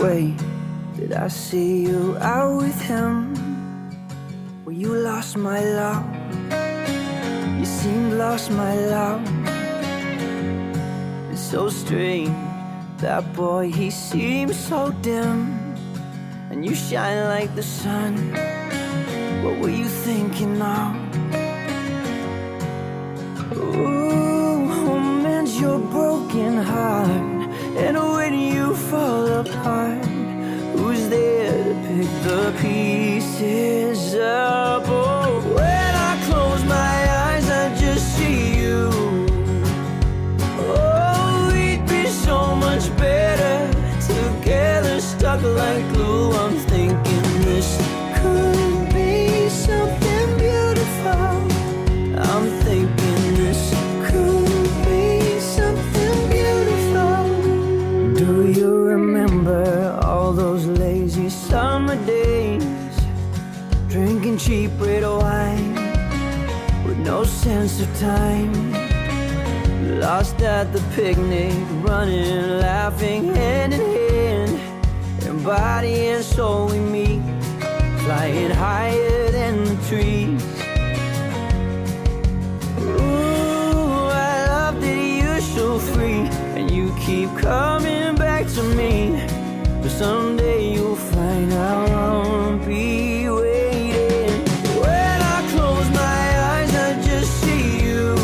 way that I see you out with him. Well, you lost my love, you seemed lost my love. It's so strange, that boy, he seems so dim, and you shine like the sun. What were you thinking of? Ooh, mend your broken heart. And when you fall apart, who's there to pick the pieces up? Oh, when I close my eyes, I just see you. Oh, we'd be so much better together, stuck like glue. I'm thinking this could be something beautiful. I'm thinking this could be something beautiful. Do you remember all those lazy summer days, drinking cheap red wine with no sense of time? Lost at the picnic, running, laughing hand in hand, and body and soul we meet, flying higher than the trees. Ooh, I love that you're so free, and you keep coming back to me. But someday you'll find I won't be waiting. When I close my eyes, I just see you.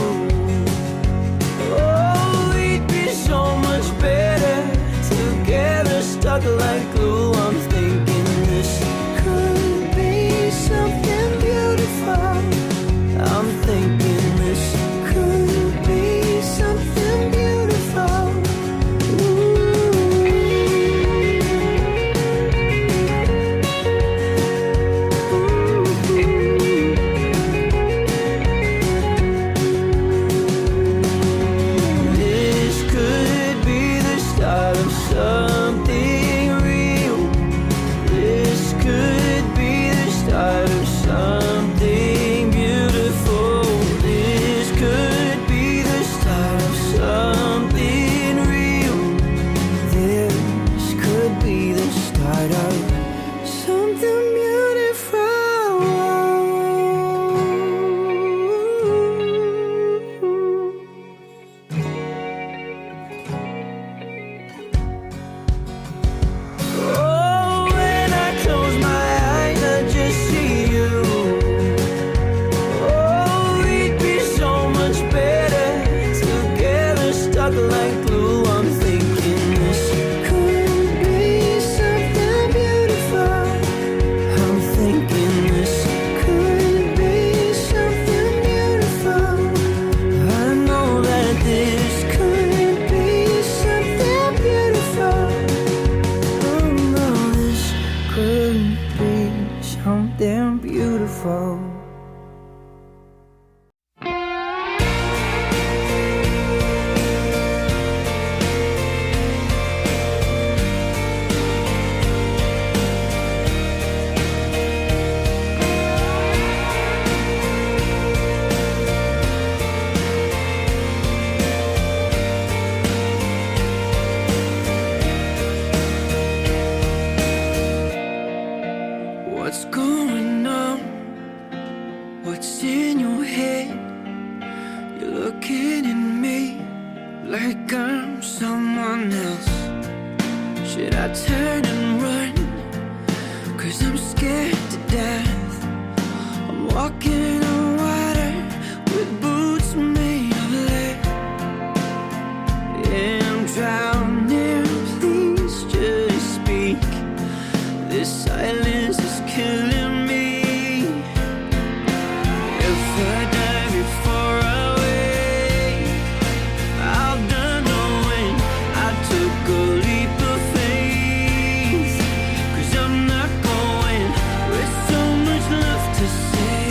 Oh, we'd be so much better together, stuck like glue. I'm thinking this could be something beautiful. I'm thinking this could be something beautiful. This could be the start of something real. This could be the start of something beautiful. This could be the start of something real. This could be the start of something beautiful. Oh, when I close my eyes, I just see you. Oh, we'd be so much better together, stuck like glue. I'm thinking this could be something beautiful. I'm thinking this could be something beautiful. I know that this could be something beautiful. Oh no, this could be something beautiful. What's going on? What's in your head? You're looking at me like I'm someone else. Should I turn and run? 'Cause I'm scared to death. I'm walking on water with boots made of lead. Yeah, I'm drowning, please just speak. This silence is killing me. If I die before I wake, I'll die knowing I took a leap of faith. 'Cause I'm not going with so much left to say.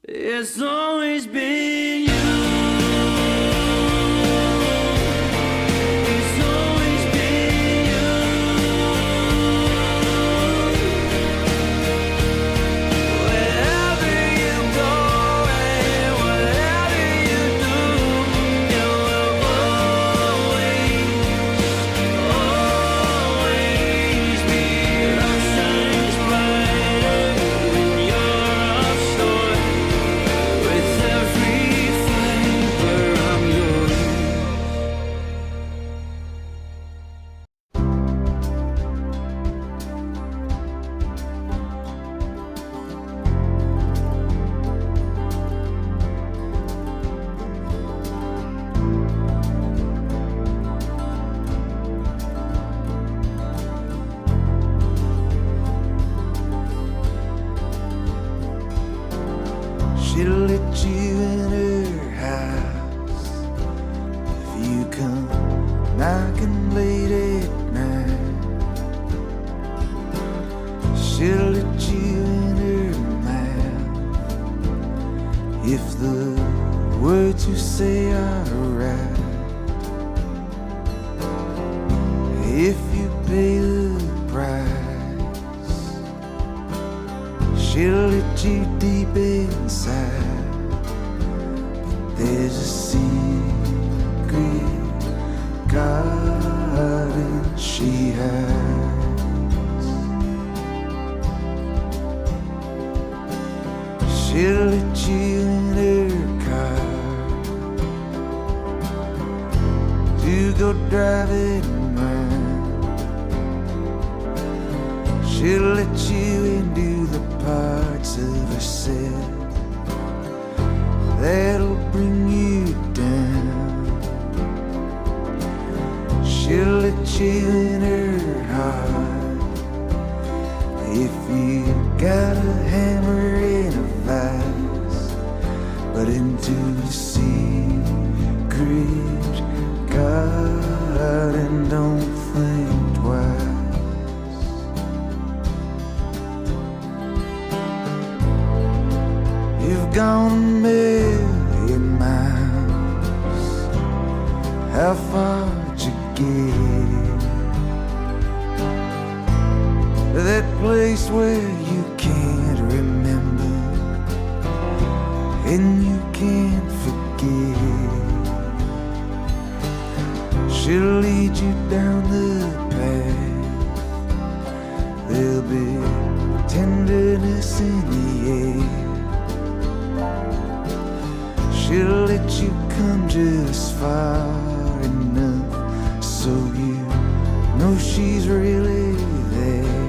It's always been you. It's always been you. Wherever you go and whatever you do, you will always be. Love shines brighter when you're offshore. With every fiber I'm yours. She'll let you in her house if you come knocking late at night. She'll let you in her mouth if the words you say are right. If you pay the price, she'll let you deep inside. But there's a secret garden she hides. She'll let you in her car to go driving round. She'll let you into the parts of herself that'll bring you down. She'll let you in her heart if you got a hammer and a vice, but into the secret garden, don't think twice. You've gone a million miles. How far'd you get? That place where you can't remember and you can't forget. She'll lead you down the path. There'll be tenderness in the air. She'll let you come just far enough so you know she's really there.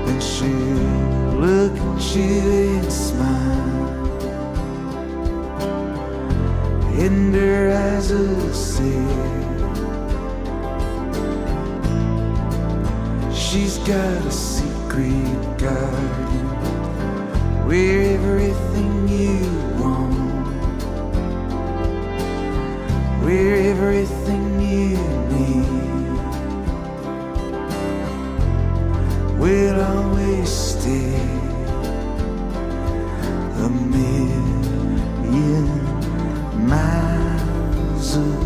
Then she'll look at you and smile, and her eyes will say she's got a secret garden where everything you want, where everything you need will always stay a million miles away.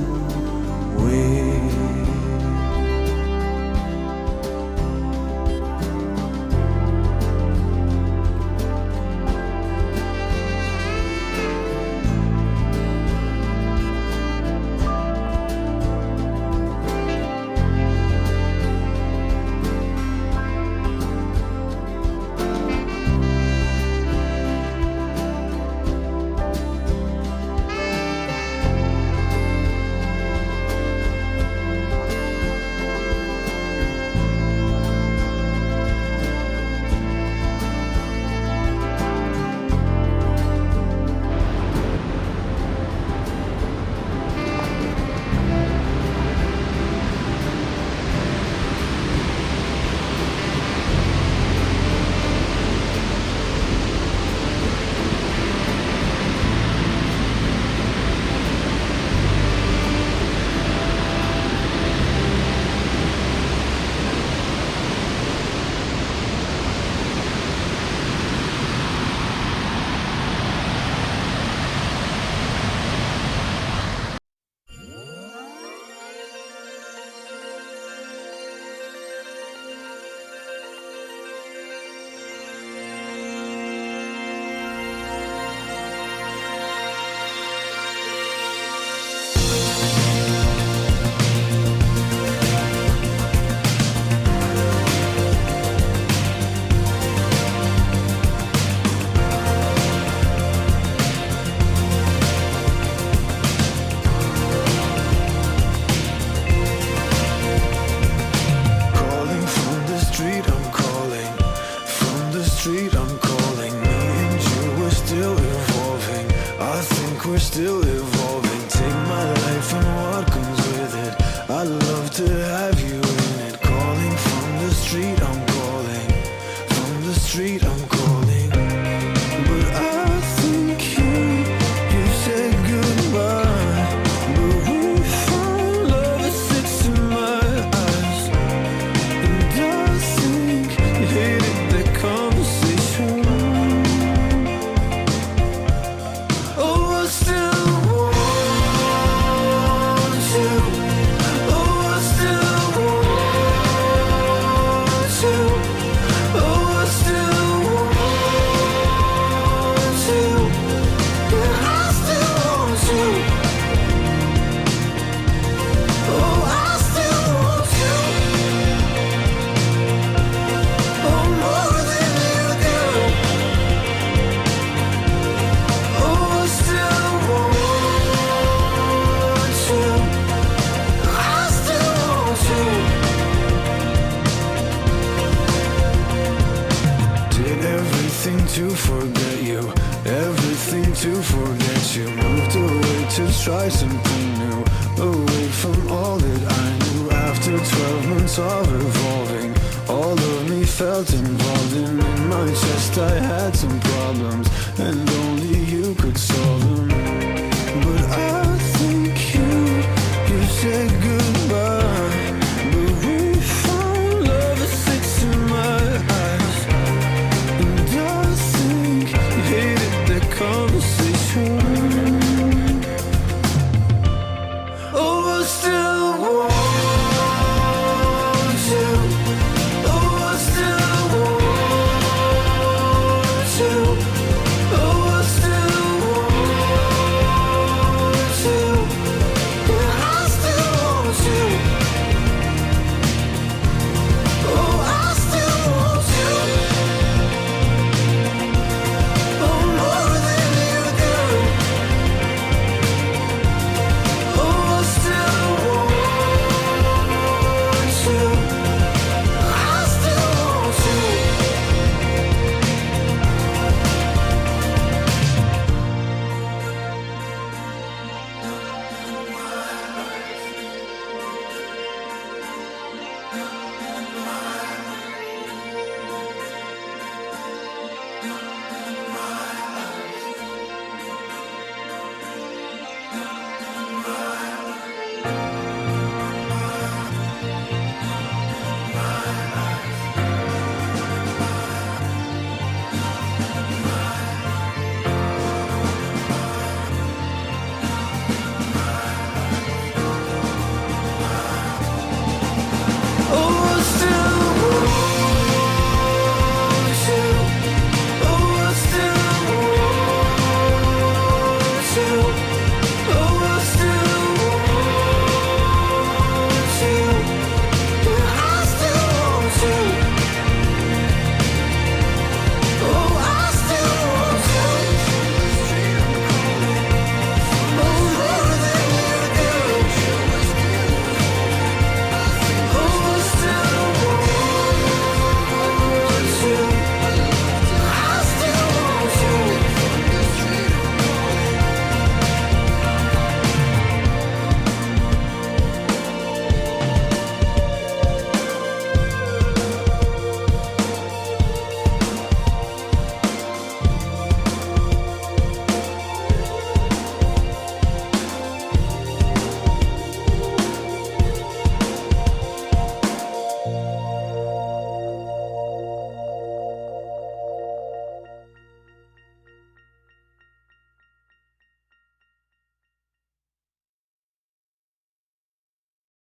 still evolving. Take my life and what comes with it. I'd love to have you in it. Calling from the street, I'm calling. From the street, I'm calling. But I think you said goodbye. But we found love that sits in my eyes. And I think you hated that conversation. Oh, I still want you. Oh, I still want you. Oh, I still want you. Yeah, I still want you. Oh, I still want you. Oh, more than you do. Oh, I still want you. I still want you. Did everything to forget you, everything to forget you. Moved away to try something new, away from all that I knew. After 12 months of evolving, all of me felt involved. And in my chest I had some problems, and only you could solve them. But I think you said goodbye. But we found love that sits in my eyes. And I think you hated that conversation.